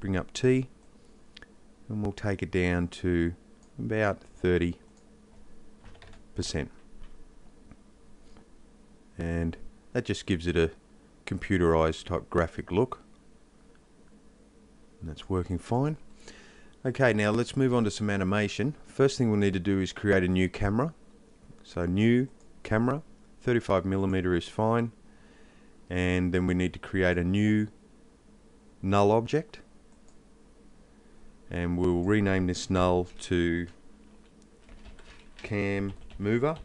bring up T, and we'll take it down to about 30%. And that just gives it a computerized type graphic look. And that's working fine. Okay, now let's move on to some animation. First thing we'll need to do is create a new camera. So new camera, 35mm is fine. And then we need to create a new null object. And we'll rename this null to cam mover.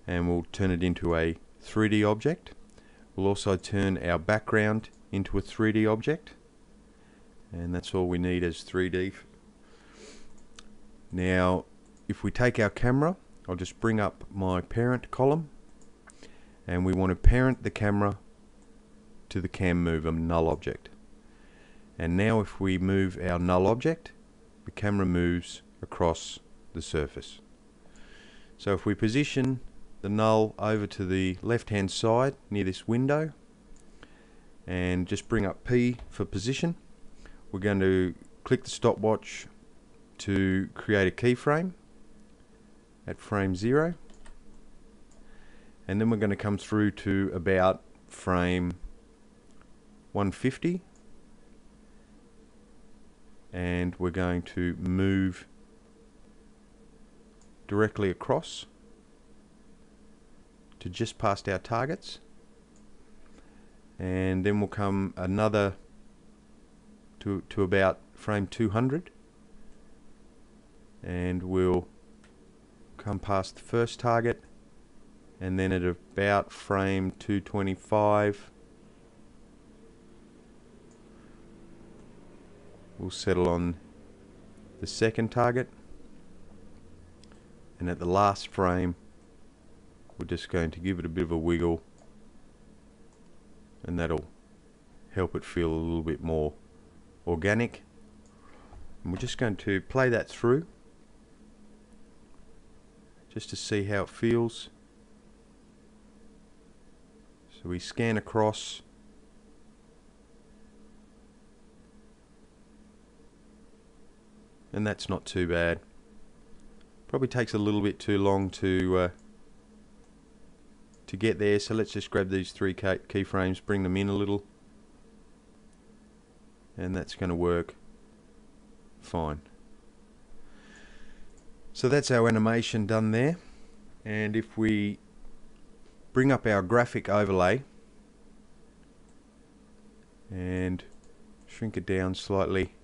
And we'll turn it into a 3D object. We'll also turn our background into a 3D object. And that's all we need as 3D. Now, if we take our camera, I'll just bring up my parent column, and we want to parent the camera to the cam mover null object. And now if we move our null object, the camera moves across the surface. So if we position the null over to the left hand side near this window and just bring up P for position, we're going to click the stopwatch to create a keyframe at frame 0, and then we're going to come through to about frame 150, and we're going to move directly across to just past our targets, and then we'll come another to about frame 200, and we'll come past the first target, and then at about frame 225 we'll settle on the second target, and at the last frame we're just going to give it a bit of a wiggle, and that'll help it feel a little bit more organic. And we're just going to play that through just to see how it feels. So we scan across, and that's not too bad. Probably takes a little bit too long to get there, so let's just grab these 3 keyframes, bring them in a little, and that's going to work fine. So that's our animation done there. And if we bring up our graphic overlay and shrink it down slightly,